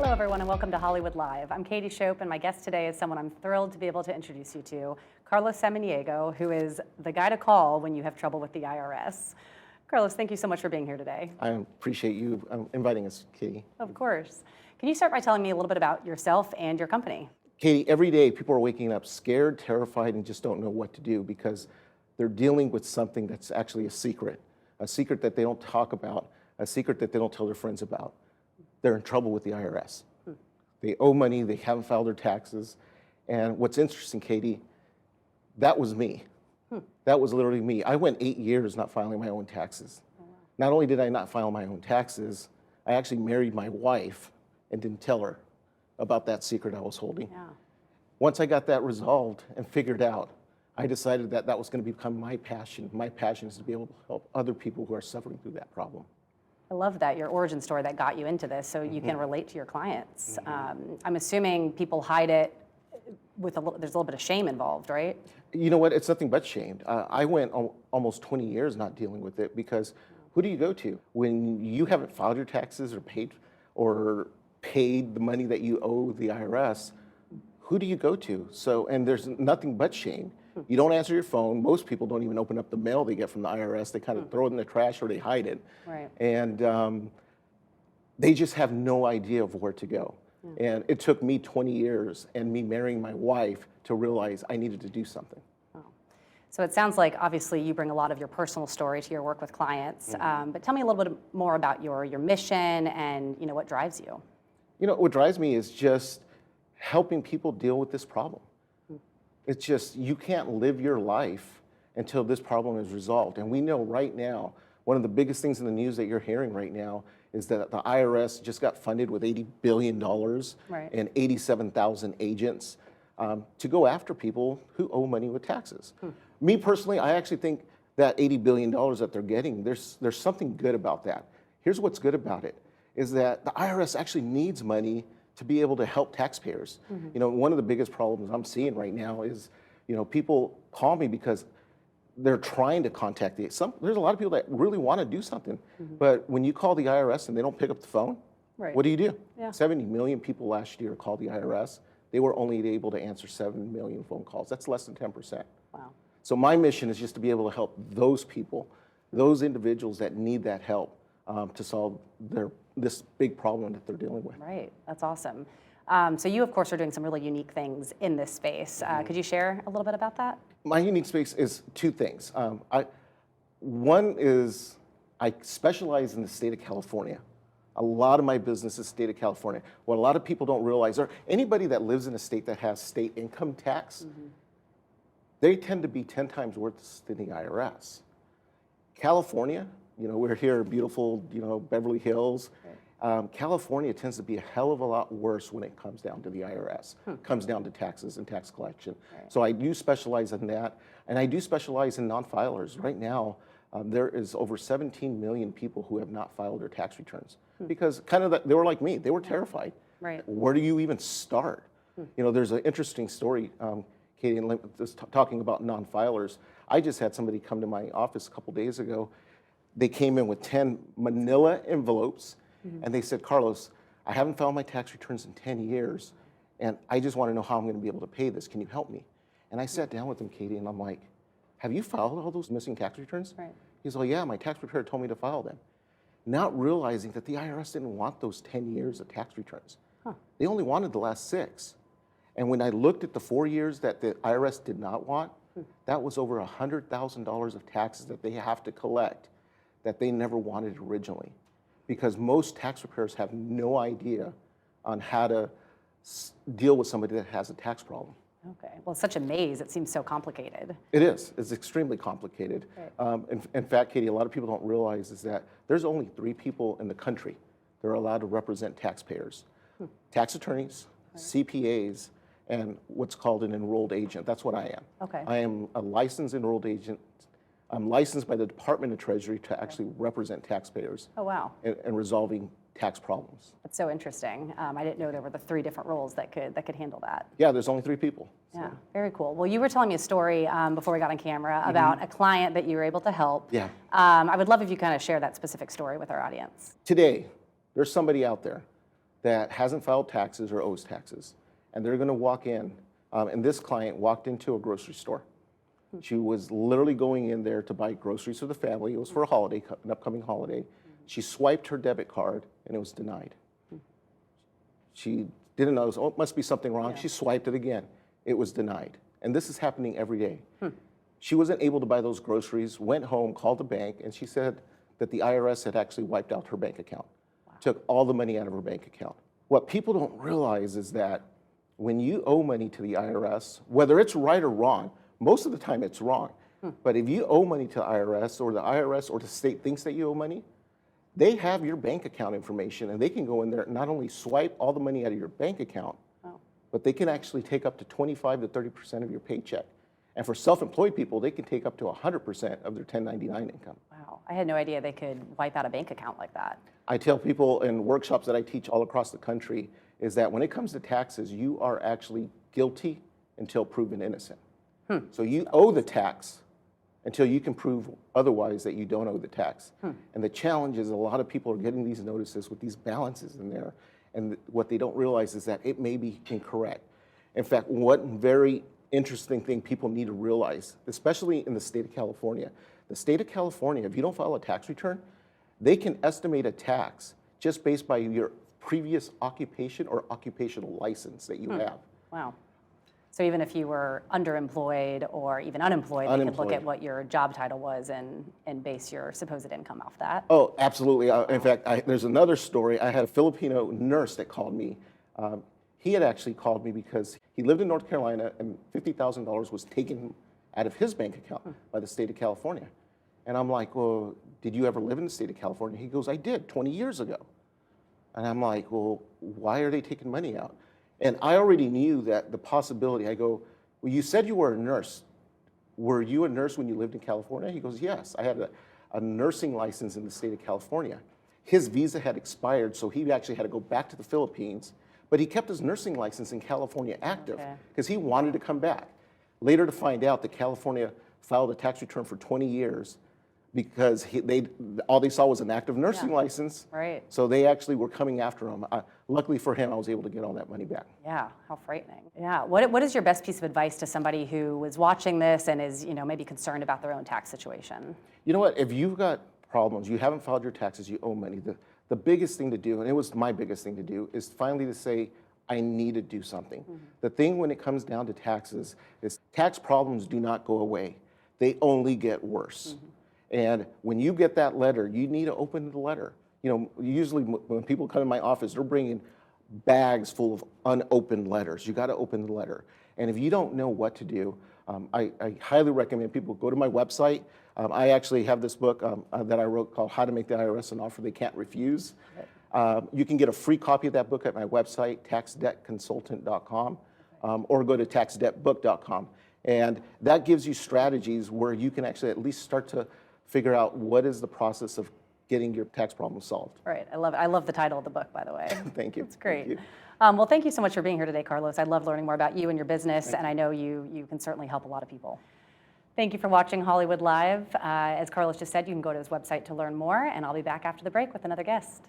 Hello, everyone, and welcome to Hollywood Live. I'm Katie Shope, and my guest today is someone I'm thrilled to be able to introduce you to, Carlos Samaniego, who is the guy to call when you have trouble with the IRS. Carlos, thank you so much for being here today. I appreciate you inviting us, Katie. Of course. Can you start by telling me a little bit about yourself and your company? Katie, every day people are waking up scared, terrified, and just don't know what to do because they're dealing with something that's actually a secret that they don't talk about, a secret that they don't tell their friends about. They're in trouble with the IRS. They owe money, they haven't filed their taxes. And what's interesting, Katie, that was me. That was literally me. I went 8 years not filing my own taxes. Oh, wow. Not only did I not file my own taxes, I actually married my wife and didn't tell her about that secret I was holding. Yeah. Once I got that resolved and figured out, I decided that that was going to become my passion. My passion is to be able to help other people who are suffering through that problem. I love that, your origin story that got you into this so you can relate to your clients. I'm assuming people hide it with there's a little bit of shame involved, right? You know what? It's nothing but shame. I went almost 20 years not dealing with it because who do you go to when you haven't filed your taxes or paid the money that you owe the IRS? Who do you go to? So, and there's nothing but shame. You don't answer your phone. Most people don't even open up the mail they get from the IRS. They kind of throw it in the trash or they hide it. Right. And they just have no idea of where to go. And it took me 20 years and me marrying my wife to realize I needed to do something. Oh. So it sounds like obviously you bring a lot of your personal story to your work with clients, but tell me a little bit more about your mission and what drives you. What drives me is just helping people deal with this problem. It's just, you can't live your life until this problem is resolved. And we know right now, one of the biggest things in the news that you're hearing right now is that the IRS just got funded with $80 billion and 87,000 agents to go after people who owe money with taxes. Me personally, I actually think that $80 billion that they're getting, there's something good about that. Here's what's good about it, is that the IRS actually needs money to be able to help taxpayers. One of the biggest problems I'm seeing right now is, people call me because they're trying to contact there's a lot of people that really want to do something, but when you call the IRS and they don't pick up the phone, what do? Yeah. 70 million people last year called the IRS. They were only able to answer 7 million phone calls. That's less than 10%. Wow. So my mission is just to be able to help those people, those individuals that need that help to solve this big problem that they're dealing with. Right, that's awesome. So you, of course, are doing some really unique things in this space. Could you share a little bit about that? My unique space is two things. One is I specialize in the state of California. A lot of my business is state of California. What a lot of people don't realize, or anybody that lives in a state that has state income tax, they tend to be 10 times worse than the IRS. California, we're here in beautiful, Beverly Hills. California tends to be a hell of a lot worse when it comes down to the IRS. Comes down to taxes and tax collection. Right. So I do specialize in that, and I do specialize in non-filers. Right now, there is over 17 million people who have not filed their tax returns because they were like me. They were terrified. Right. Where do you even start? There's an interesting story, Katie, and just talking about non-filers. I just had somebody come to my office a couple days ago. They came in with 10 manila envelopes, and they said, Carlos, I haven't filed my tax returns in 10 years, and I just want to know how I'm going to be able to pay this. Can you help me? And I sat down with them, Katie, and I'm like, have you filed all those missing tax returns? Right. He's like, yeah, my tax preparer told me to file them. Not realizing that the IRS didn't want those 10 years of tax returns. They only wanted the last 6. And when I looked at the 4 years that the IRS did not want, that was over $100,000 of taxes that they have to collect that they never wanted originally. Because most tax preparers have no idea on how to deal with somebody that has a tax problem. Okay, well, it's such a maze. It seems so complicated. It is. It's extremely complicated. Right. In fact, Katie, a lot of people don't realize is that there's only 3 people in the country that are allowed to represent taxpayers. Tax attorneys, CPAs, and what's called an enrolled agent. That's what I am. Okay. I am a licensed enrolled agent. I'm licensed by the Department of Treasury to actually represent taxpayers. Oh, wow. In resolving tax problems. That's so interesting. I didn't know there were the 3 different roles that could handle that. Yeah, there's only 3 people. Yeah, very cool. Well, you were telling me a story before we got on camera about a client that you were able to help. Yeah. I would love if you kind of share that specific story with our audience. Today, there's somebody out there that hasn't filed taxes or owes taxes. And they're going to walk in, and this client walked into a grocery store. She was literally going in there to buy groceries for the family. It was for a holiday, an upcoming holiday. She swiped her debit card, and it was denied. She didn't know, oh, it must be something wrong. She swiped it again. It was denied. And this is happening every day. She wasn't able to buy those groceries, went home, called the bank, and she said that the IRS had actually wiped out her bank account, took all the money out of her bank account. What people don't realize is that when you owe money to the IRS, whether it's right or wrong, most of the time it's wrong. But if you owe money to the IRS or the state thinks that you owe money, they have your bank account information and they can go in there and not only swipe all the money out of your bank account, but they can actually take up to 25 to 30% of your paycheck. And for self-employed people, they can take up to 100% of their 1099 income. Wow, I had no idea they could wipe out a bank account like that. I tell people in workshops that I teach all across the country is that when it comes to taxes, you are actually guilty until proven innocent. So you owe the tax until you can prove otherwise that you don't owe the tax. And the challenge is a lot of people are getting these notices with these balances in there, and what they don't realize is that it may be incorrect. In fact, one very interesting thing people need to realize, especially in the state of California, if you don't file a tax return, they can estimate a tax just based by your previous occupation or occupational license that you have. Wow. So even if you were underemployed or even unemployed, they could look at what your job title was and base your supposed income off that? Oh, absolutely. In fact, there's another story. I had a Filipino nurse that called me. He had actually called me because he lived in North Carolina and $50,000 was taken out of his bank account by the state of California. And I'm like, well, did you ever live in the state of California? He goes, I did 20 years ago. And I'm like, well, why are they taking money out? And I already knew that the possibility. I go, well, you said you were a nurse. Were you a nurse when you lived in California? He goes, yes, I had a nursing license in the state of California. His visa had expired, so he actually had to go back to the Philippines, but he kept his nursing license in California active because he wanted to come back. Later to find out that California filed a tax return for 20 years because all they saw was an active nursing license. Right. So they actually were coming after him. Luckily for him, I was able to get all that money back. Yeah, how frightening. Yeah, what is your best piece of advice to somebody who is watching this and is, maybe concerned about their own tax situation? You know what, if you've got problems, you haven't filed your taxes, you owe money, the biggest thing to do, and it was my biggest thing to do, is finally to say, I need to do something. The thing when it comes down to taxes is tax problems do not go away. They only get worse. And when you get that letter, you need to open the letter. Usually when people come to my office, they're bringing bags full of unopened letters. You got to open the letter. And if you don't know what to do, I highly recommend people go to my website. I actually have this book that I wrote called How to Make the IRS an Offer They Can't Refuse. You can get a free copy of that book at my website, taxdebtconsultant.com, or go to taxdebtbook.com. And that gives you strategies where you can actually at least start to figure out what is the process of getting your tax problem solved. Right, I love it. I love the title of the book, by the way. Thank you. It's great. Thank you. Well, thank you so much for being here today, Carlos. I love learning more about you and your business, and I know you can certainly help a lot of people. Thank you for watching Hollywood Live. As Carlos just said, you can go to his website to learn more, and I'll be back after the break with another guest.